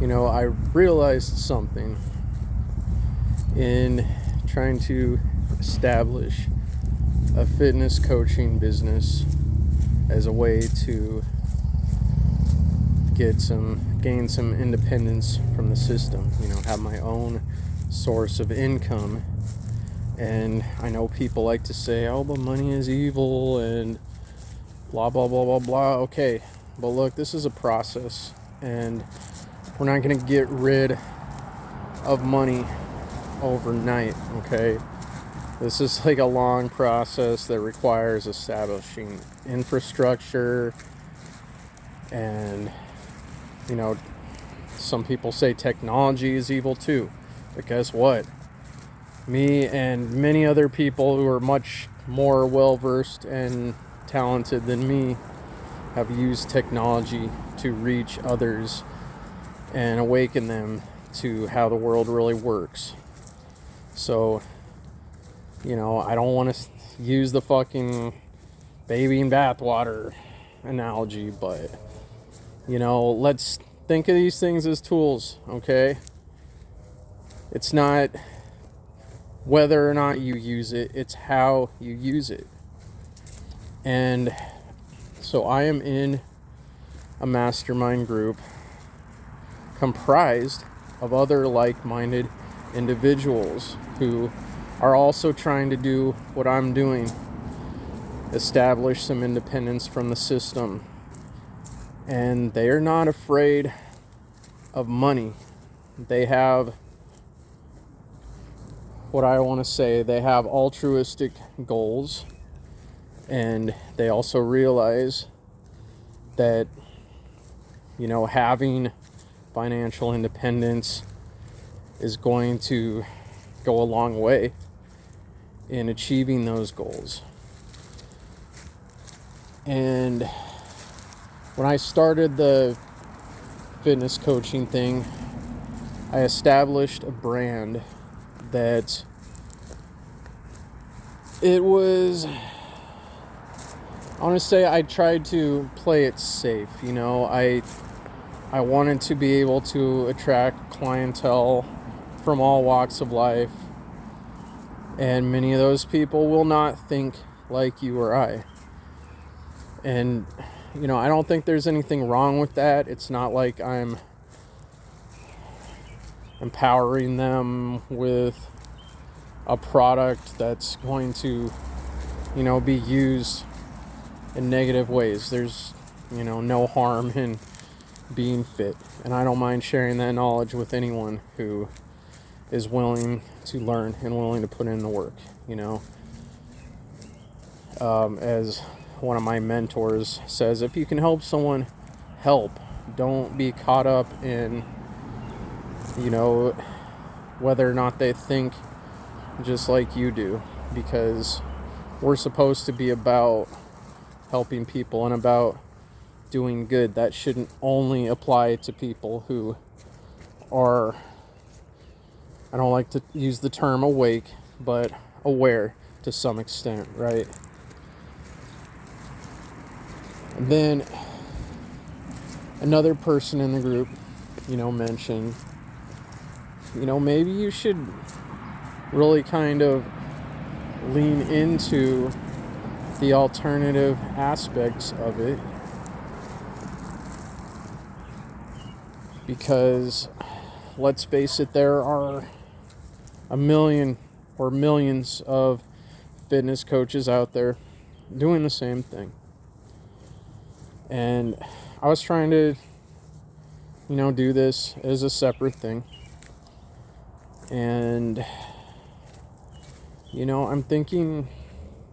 I realized something in trying to establish a fitness coaching business as a way to gain some independence from the system, have my own source of income. And I know people like to say, oh, but money is evil and blah, blah, blah, blah, blah. Okay, but look, this is a process, and we're not going to get rid of money overnight, okay? This is like a long process that requires establishing infrastructure, and some people say technology is evil too. But guess what? Me and many other people who are much more well-versed and talented than me have used technology to reach others and awaken them to how the world really works. So, I don't want to use the fucking baby in bathwater analogy, but, let's think of these things as tools, okay? It's not whether or not you use it, it's how you use it. And so I am in a mastermind group comprised of other like-minded individuals who are also trying to do what I'm doing, establish some independence from the system. And they are not afraid of money. They have, what I want to say, they have altruistic goals, and they also realize that, having financial independence is going to go a long way in achieving those goals. And when I started the fitness coaching thing, I established a brand that I want to say I tried to play it safe. I wanted to be able to attract clientele from all walks of life, and many of those people will not think like you or I. And I don't think there's anything wrong with that. It's not like I'm empowering them with a product that's going to be used in negative ways. There's no harm in being fit, and I don't mind sharing that knowledge with anyone who is willing to learn and willing to put in the work. As one of my mentors says, if you can help someone, help. Don't be caught up in whether or not they think just like you do, because we're supposed to be about helping people and about doing good. That shouldn't only apply to people who are, I don't like to use the term awake, but aware to some extent, right? And then another person in the group, mentioned, maybe you should really kind of lean into the alternative aspects of it, because let's face it, there are a million or millions of fitness coaches out there doing the same thing. And I was trying to do this as a separate thing, and I'm thinking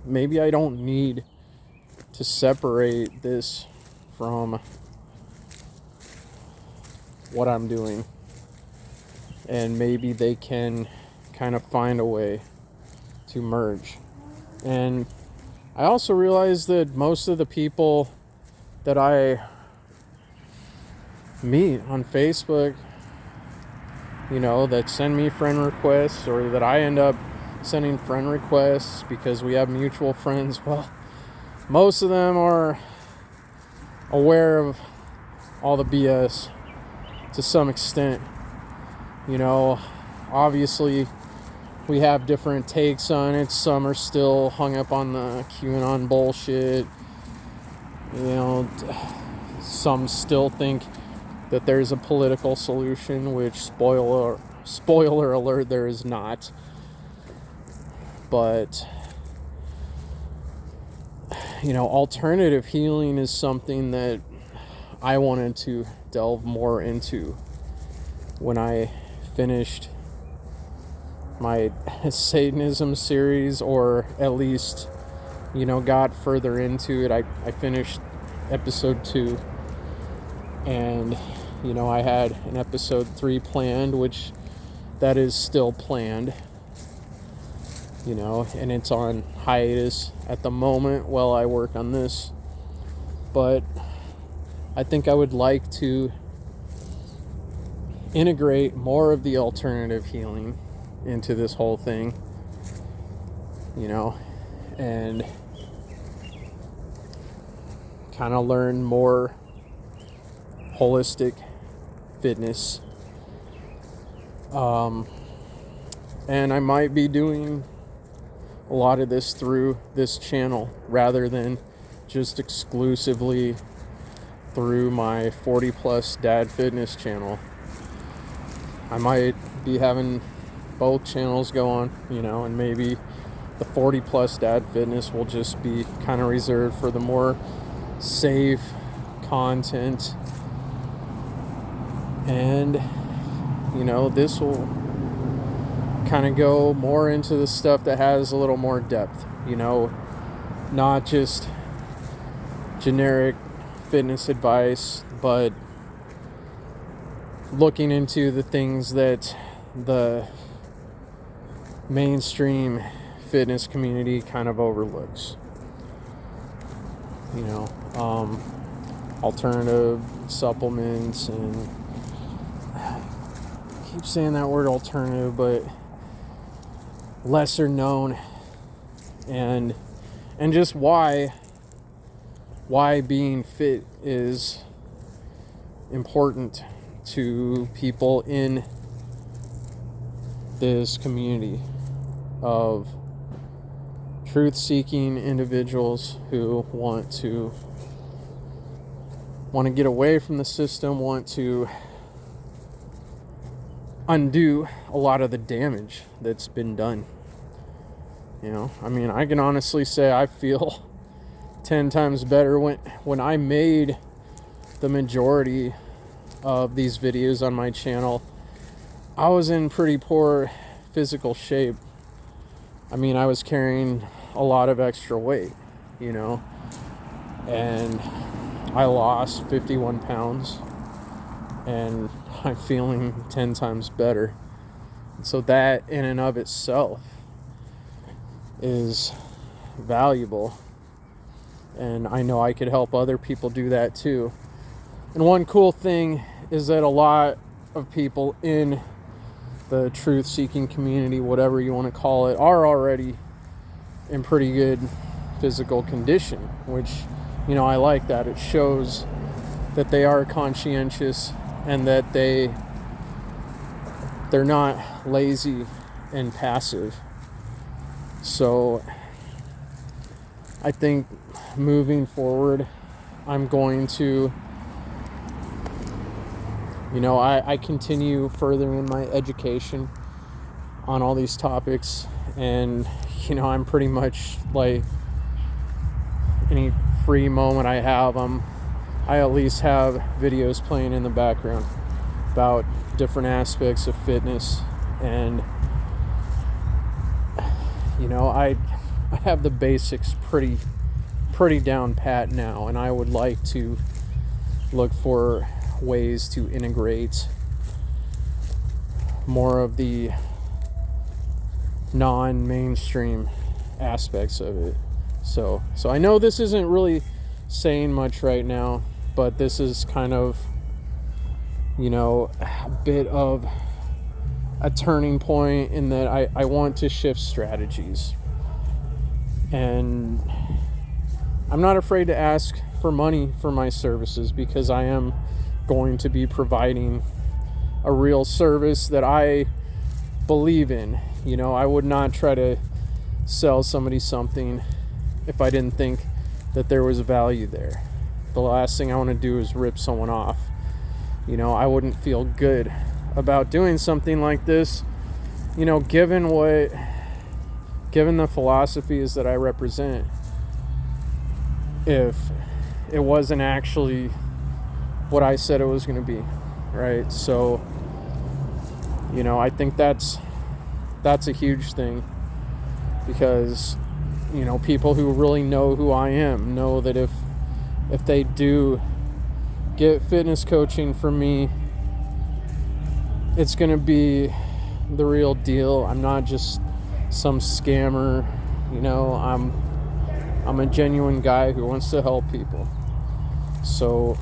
maybe I don't need to separate this from what I'm doing, and maybe they can kind of find a way to merge. And I also realized that most of the people that I meet on Facebook, that send me friend requests, or that I end up sending friend requests because we have mutual friends, well, most of them are aware of all the BS to some extent. You know, obviously we have different takes on it. Some are still hung up on the QAnon bullshit. You know, some still think that there's a political solution, which spoiler alert, there is not. But you know, alternative healing is something that I wanted to delve more into when I finished my Satanism series, or at least, you know, got further into it. I finished episode 2, and you know, I had an episode 3 planned, which that is still planned, you know, and it's on hiatus at the moment while I work on this. But I think I would like to integrate more of the alternative healing into this whole thing, you know, and kind of learn more holistic fitness. And I might be doing a lot of this through this channel rather than just exclusively through my 40 plus dad fitness channel. I might be having both channels go on, you know, and maybe the 40 plus dad fitness will just be kind of reserved for the more safe content, and you know, this will kind of go more into the stuff that has a little more depth, you know, not just generic fitness advice, but looking into the things that the mainstream fitness community kind of overlooks, you know, alternative supplements, and I keep saying that word alternative, but lesser known, and just why being fit is important to people in this community of truth-seeking individuals who want to get away from the system, want to undo a lot of the damage that's been done. You know, I mean, I can honestly say I feel 10 times better when I made the majority of these videos on my channel. I was in pretty poor physical shape. I mean, I was carrying a lot of extra weight, you know, and I lost 51 pounds, and I'm feeling 10 times better. So that in and of itself is valuable, and I know I could help other people do that too. And one cool thing is that a lot of people in the truth-seeking community, whatever you want to call it, are already in pretty good physical condition, which, you know, I like that. It shows that they are conscientious and that they're not lazy and passive. So I think moving forward, I'm going to, you know, I continue furthering my education on all these topics, and, you know, I'm pretty much like, any free moment I have, I at least have videos playing in the background about different aspects of fitness. And, you know, I have the basics pretty down pat now, and I would like to look for ways to integrate more of the non-mainstream aspects of it. So I know this isn't really saying much right now, but this is kind of, you know, a bit of a turning point in that I want to shift strategies. And I'm not afraid to ask for money for my services, because I am going to be providing a real service that I believe in. You know, I would not try to sell somebody something if I didn't think that there was value there. The last thing I want to do is rip someone off. You know, I wouldn't feel good about doing something like this, you know, given the philosophies that I represent, if it wasn't actually what I said it was going to be, right? So, you know, I think that's a huge thing, because, you know, people who really know who I am know that if they do get fitness coaching from me, it's going to be the real deal. I'm not just some scammer, you know. I'm a genuine guy who wants to help people. So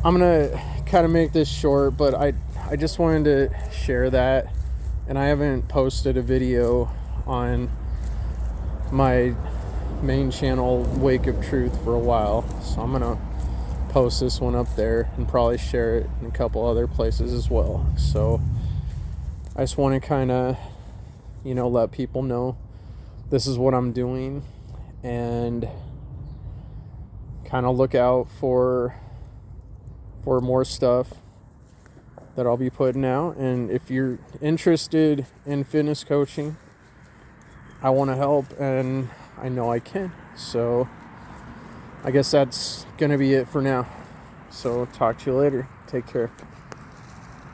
I'm going to kind of make this short, but I just wanted to share that. And I haven't posted a video on my main channel, Wake of Truth, for a while. So I'm going to post this one up there and probably share it in a couple other places as well. So I just want to kind of, you know, let people know this is what I'm doing, and kind of look out for more stuff that I'll be putting out. And if you're interested in fitness coaching, I want to help, and I know I can. So I guess that's going to be it for now. So talk to you later. Take care.